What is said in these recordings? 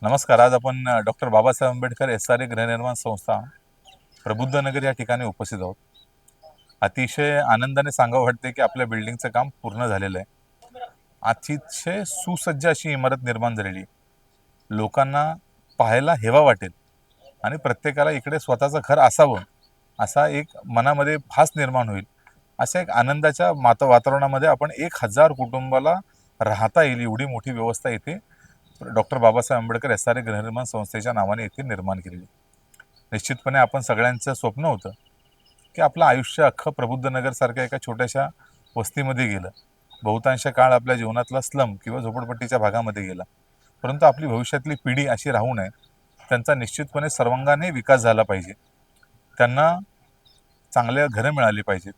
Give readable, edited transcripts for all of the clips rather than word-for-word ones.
नमस्कार. आज आपण डॉक्टर बाबासाहेब आंबेडकर SRA गृहनिर्माण संस्था प्रबुद्ध नगर या ठिकाणी उपस्थित आहोत. अतिशय आनंदाने सांगावं वाटते की आपल्या बिल्डिंगचं काम पूर्ण झालेलं आहे. अतिशय सुसज्ज अशी इमारत निर्माण झालेली आहे. लोकांना पाहायला हेवा वाटेल आणि प्रत्येकाला इकडे स्वतःचं घर असावं असा एक मनामध्ये भास निर्माण होईल. अशा एक आनंदाच्या वातावरणामध्ये आपण 1000 कुटुंबाला राहता येईल एवढी मोठी व्यवस्था इथे डॉक्टर बाबासाहेब आंबेडकर SRA गृहनिर्माण संस्थेच्या नावाने येथे निर्माण केलेली. निश्चितपणे आपण सगळ्यांचं स्वप्न होतं की आपलं आयुष्य अख्खं प्रबुद्ध नगरसारख्या एका छोट्याशा वस्तीमध्ये गेलं. बहुतांश काळ आपल्या जीवनातला स्लम किंवा झोपडपट्टीच्या भागामध्ये गेला. परंतु आपली भविष्यातली पिढी अशी राहू नये, त्यांचा निश्चितपणे सर्वांगाने विकास झाला पाहिजे. त्यांना चांगल्या घरं मिळाली पाहिजेत.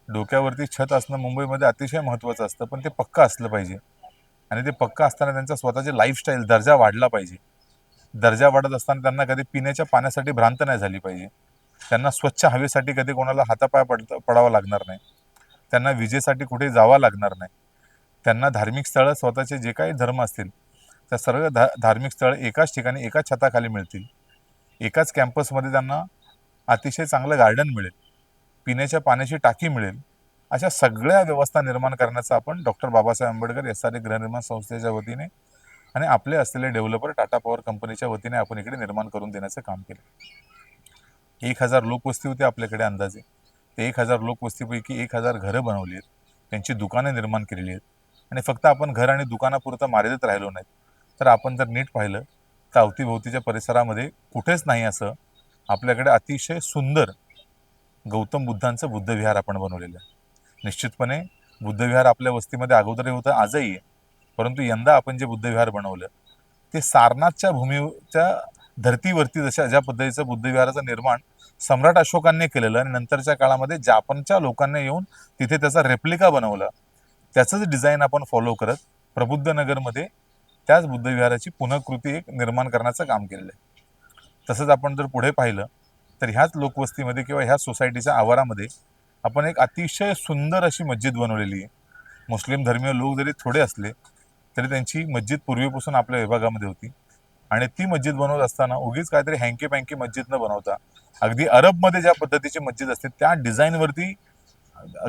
डोक्यावरती छत असणं मुंबईमध्ये अतिशय महत्त्वाचं असतं, पण ते पक्कं असलं पाहिजे. आणि ते पक्का असताना त्यांचा स्वतःचे लाईफस्टाईल दर्जा वाढला पाहिजे. दर्जा वाढत असताना त्यांना कधी पिण्याच्या पाण्यासाठी भ्रांत नाही झाली पाहिजे. त्यांना स्वच्छ हवेसाठी कधी कोणाला हातापाय पडावं लागणार नाही. त्यांना विजेसाठी कुठे जावं लागणार नाही. त्यांना धार्मिक स्थळं स्वतःचे जे काही धर्म असतील त्या सर्व धार्मिक स्थळं एकाच ठिकाणी एकाच छताखाली मिळतील. एकाच कॅम्पसमध्ये त्यांना अतिशय चांगलं गार्डन मिळेल, पिण्याच्या पाण्याची टाकी मिळेल. अशा सगळ्या व्यवस्था निर्माण करण्याचा आपण डॉक्टर बाबासाहेब आंबेडकर SRA गृहनिर्माण संस्थेच्या वतीने आणि आपले असलेले डेव्हलपर टाटा पॉवर कंपनीच्या वतीने आपण इकडे निर्माण करून देण्याचं काम केलं. 1000 लोकवस्ती होती आपल्याकडे अंदाजे. ते 1000 लोकवस्तीपैकी 1000 घरं बनवली आहेत, त्यांची दुकानं निर्माण केलेली आहेत. आणि फक्त आपण घर आणि दुकानापुरतं मर्यादित राहिलो नाहीत, तर आपण जर नीट पाहिलं तर अवतीभोवतीच्या परिसरामध्ये कुठेच नाही असं आपल्याकडे अतिशय सुंदर गौतम बुद्धांचं बुद्धविहार आपण बनवलेलं आहे. निश्चितपणे बुद्धविहार आपल्या वस्तीमध्ये अगोदरही होतं, आजही आहे. परंतु यंदा आपण जे बुद्धविहार बनवलं ते सारनाथच्या भूमीच्या धर्तीवरती ज्या पद्धतीचं बुद्धविहाराचं निर्माण सम्राट अशोकांनी केलेलं आणि नंतरच्या काळामध्ये जापानच्या लोकांनी येऊन तिथे त्याचा रेप्लिका बनवला. त्याचंच डिझाईन आपण फॉलो करत प्रबुद्ध नगरमध्ये त्याच बुद्धविहाराची पुनःकृती एक निर्माण करण्याचं काम केलेलं आहे. तसंच आपण जर पुढे पाहिलं तर ह्याच लोकवस्तीमध्ये किंवा ह्याच सोसायटीच्या आवारामध्ये आपण एक अतिशय सुंदर अशी मस्जिद बनवलेली आहे. मुस्लिम धर्मीय लोक जरी थोडे असले तरी त्यांची मस्जिद पूर्वीपासून आपल्या विभागामध्ये होती. आणि ती मस्जिद बनवत असताना उगीच काहीतरी हँकी पँकी मस्जिद न बनवता अगदी अरबमध्ये ज्या पद्धतीची मस्जिद असते त्या डिझाईनवरती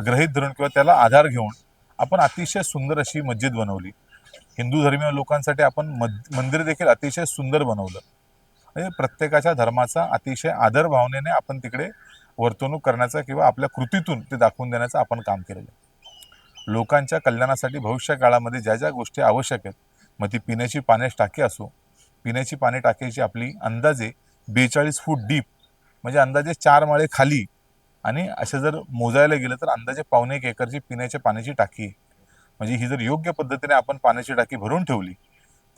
ग्रहित धरून किंवा त्याला आधार घेऊन आपण अतिशय सुंदर अशी मस्जिद बनवली. हिंदू धर्मीय लोकांसाठी आपण मंदिर देखील अतिशय सुंदर बनवलं. म्हणजे प्रत्येकाच्या धर्माचा अतिशय आदर भावनेने आपण तिकडे वर्तणूक करण्याचा किंवा आपल्या कृतीतून ते दाखवून देण्याचं आपण काम केलेलं आहे. लोकांच्या कल्याणासाठी भविष्य काळामध्ये ज्या ज्या गोष्टी आवश्यक आहेत, मग ती पिण्याची पाण्याची टाकी असो, पिण्याची पाणी टाकीची आपली अंदाजे 42 फूट डीप म्हणजे अंदाजे 4 माळे खाली आणि असं जर मोजायला गेलं तर अंदाजे 1.25 एकरची पिण्याच्या पाण्याची टाकी आहे. म्हणजे ही जर योग्य पद्धतीने आपण पाण्याची टाकी भरून ठेवली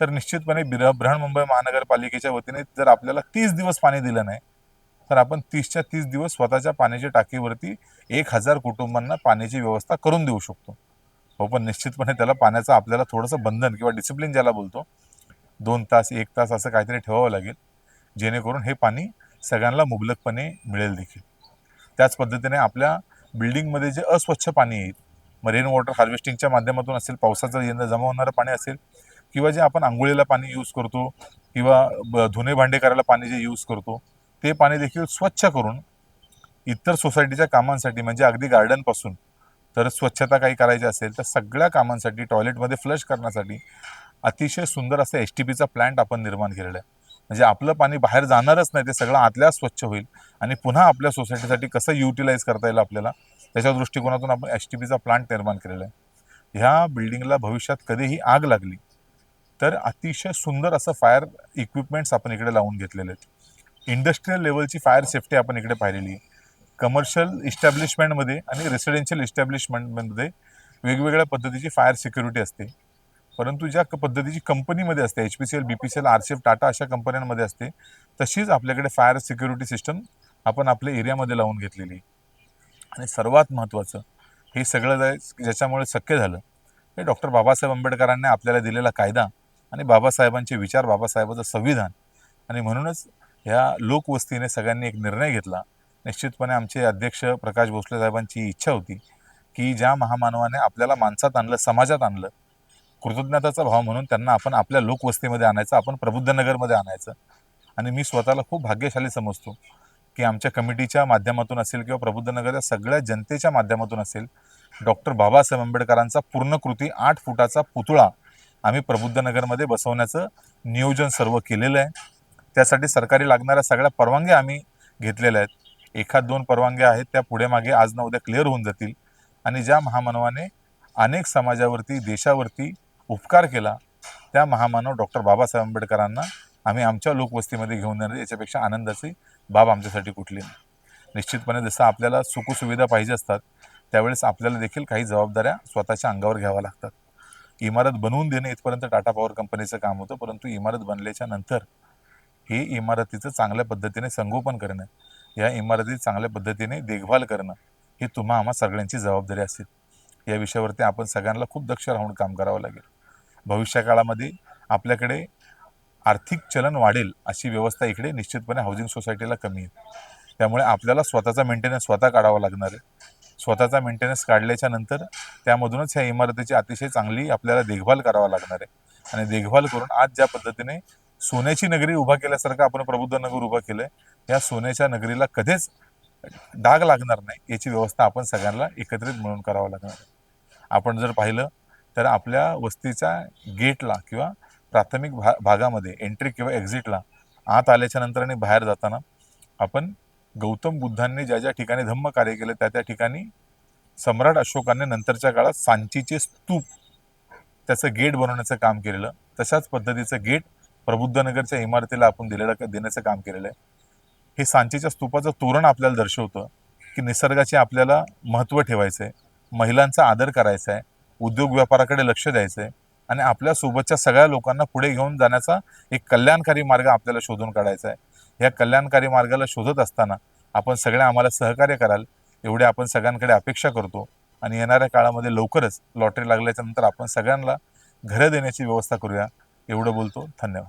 तर निश्चितपणे बृहन्मुंबई महानगरपालिकेच्या वतीने जर आपल्याला 30 दिवस पाणी दिलं नाही तर आपण 30च्या 30 दिवस स्वतःच्या पाण्याच्या टाकीवरती 1000 कुटुंबांना पाण्याची व्यवस्था करून देऊ शकतो. हो, पण निश्चितपणे त्याला पाण्याचं आपल्याला थोडंसं बंधन किंवा डिसिप्लिन ज्याला बोलतो 2 तास 1 तास असं काहीतरी ठेवावं लागेल, जेणेकरून हे पाणी सगळ्यांना मुबलकपणे मिळेल देखील. त्याच पद्धतीने आपल्या बिल्डिंगमध्ये जे अस्वच्छ पाणी येईल, मग रेन वॉटर हार्वेस्टिंगच्या माध्यमातून असेल, पावसाचं यंदा जमा होणारं पाणी असेल किंवा जे आपण आंघोळीला पाणी यूज करतो किंवा धुणे भांडे करायला पाणी जे यूज करतो ते पाणी देखील स्वच्छ करून इतर सोसायटीच्या कामांसाठी म्हणजे अगदी गार्डनपासून तर स्वच्छता काही करायची असेल तर सगळ्या कामांसाठी टॉयलेटमध्ये फ्लश करण्यासाठी अतिशय सुंदर असं HTPचा प्लांट आपण निर्माण केलेला आहे. म्हणजे आपलं पाणी बाहेर जाणारच नाही, ते सगळं आतल्या स्वच्छ होईल आणि पुन्हा आपल्या सोसायटीसाठी कसं युटिलाइज करता येईल आपल्याला त्याच्या दृष्टिकोनातून आपण HTPचा प्लांट निर्माण केलेला आहे. ह्या बिल्डिंगला भविष्यात कधीही आग लागली तर अतिशय सुंदर असं फायर इक्विपमेंट्स आपण इकडे लावून घेतलेले आहेत. इंडस्ट्रीयल लेवलची फायर सेफ्टी आपण इकडे पाहिलेली आहे. कमर्शियल इस्टॅब्लिशमेंटमध्ये आणि रेसिडेन्शियल इस्टॅब्लिशमेंटमध्ये वेगवेगळ्या पद्धतीची फायर सिक्युरिटी असते. परंतु ज्या पद्धतीची कंपनीमध्ये असते HPCL, BPCL, RCF, टाटा अशा कंपन्यांमध्ये असते तशीच आपल्याकडे फायर सिक्युरिटी सिस्टम आपण आपल्या एरियामध्ये लावून घेतलेली. आणि सर्वात महत्त्वाचं हे सगळं ज्याच्यामुळे शक्य झालं हे डॉक्टर बाबासाहेब आंबेडकरांनी आपल्याला दिलेला कायदा आणि बाबासाहेबांचे विचार, बाबासाहेबांचं संविधान. आणि म्हणूनच ह्या लोकवस्तीने सगळ्यांनी एक निर्णय घेतला. निश्चितपणे आमचे अध्यक्ष प्रकाश भोसले साहेबांची इच्छा होती की ज्या महामानवाने आपल्याला माणसात आणलं, समाजात आणलं, कृतज्ञताचा भाव म्हणून त्यांना आपण आपल्या लोकवस्तीमध्ये आणायचं, आपण प्रबुद्धनगरमध्ये आणायचं. आणि मी स्वतःला खूप भाग्यशाली समजतो की आमच्या कमिटीच्या माध्यमातून असेल किंवा प्रबुद्धनगरच्या सगळ्या जनतेच्या माध्यमातून असेल, डॉक्टर बाबासाहेब आंबेडकरांचा पूर्णकृती 8 फुटाचा पुतळा आम्ही प्रबुद्धनगरमध्ये बसवण्याचं नियोजन सर्व केलेलं आहे. त्यासाठी सरकारी लागणाऱ्या सगळ्या परवानग्या आम्ही घेतलेल्या आहेत. एखाद दोन परवानग्या आहेत, त्या पुढे मागे आज ना उद्या क्लिअर होऊन जातील. आणि ज्या महामानवाने अनेक समाजावरती, देशावरती उपकार केला, त्या महामानव डॉक्टर बाबासाहेब आंबेडकरांना आम्ही आमच्या लोकवस्तीमध्ये घेऊन येणार, याच्यापेक्षा आनंदाची बाब आमच्यासाठी कुठली नाही. निश्चितपणे जसं आपल्याला सुखसुविधा पाहिजे असतात, त्यावेळेस आपल्याला देखील काही जबाबदाऱ्या स्वतःच्या अंगावर घ्याव्या लागतात. इमारत बनवून देणे इथपर्यंत टाटा पॉवर कंपनीचं काम होतं, परंतु इमारत बनल्याच्या नंतर ही इमारतीचं चांगल्या पद्धतीने संगोपन करणं, या इमारतीची चांगल्या पद्धतीने देखभाल करणं, ही तुम्हा आम्हा सगळ्यांची जबाबदारी असेल. या विषयावरती आपण सगळ्यांना खूप दक्ष राहून काम करावं लागेल. भविष्य काळामध्ये आपल्याकडे आर्थिक चलन वाढेल अशी व्यवस्था इकडे निश्चितपणे हाऊसिंग सोसायटीला कमी आहे. त्यामुळे आपल्याला स्वतःचा मेंटेनन्स स्वतः काढावा लागणार आहे. स्वतःचा मेंटेनन्स काढल्याच्या नंतर त्यामधूनच ह्या इमारतीची अतिशय चांगली आपल्याला देखभाल करावा लागणार आहे. आणि देखभाल करून आज ज्या पद्धतीने सोन्याची नगरी उभा केल्यासारखं आपण प्रबुद्ध नगर उभं केलंय, या सोन्याच्या नगरीला कधीच डाग लागणार नाही याची व्यवस्था आपण सगळ्यांना एकत्रित मिळून करावं लागणार आहे. आपण जर पाहिलं तर आपल्या वस्तीच्या गेटला किंवा प्राथमिक भागामध्ये एंट्री किंवा एक्झिटला आत आल्याच्या नंतर आणि बाहेर जाताना आपण गौतम बुद्धांनी ज्या ज्या ठिकाणी धम्म कार्य केले त्या त्या ठिकाणी सम्राट अशोकाने नंतरच्या काळात सांचीचे स्तूप त्याचं गेट बनवण्याचं काम केलेलं, तशाच पद्धतीचं गेट प्रबुद्धनगरच्या इमारतीला आपण देण्याचं काम केलेलं आहे. हे सांचीच्या स्तूपाचं तोरण आपल्याला दर्शवतं की निसर्गाचे आपल्याला महत्त्व ठेवायचं आहे, महिलांचा आदर करायचा आहे, उद्योग व्यापाराकडे लक्ष द्यायचं आहे आणि आपल्या सोबतच्या सगळ्या लोकांना पुढे घेऊन जाण्याचा एक कल्याणकारी मार्ग आपल्याला शोधून काढायचा आहे. या कल्याणकारी मार्गाला शोधत असताना आपण सगळे आम्हाला सहकार्य कराल एवढे आपण सगळ्यांकडे अपेक्षा करतो. आणि येणाऱ्या काळामध्ये लवकरच लॉटरी लागल्याच्या नंतर आपण सगळ्यांना घरं देण्याची व्यवस्था करूया, एवढं बोलतो. धन्यवाद.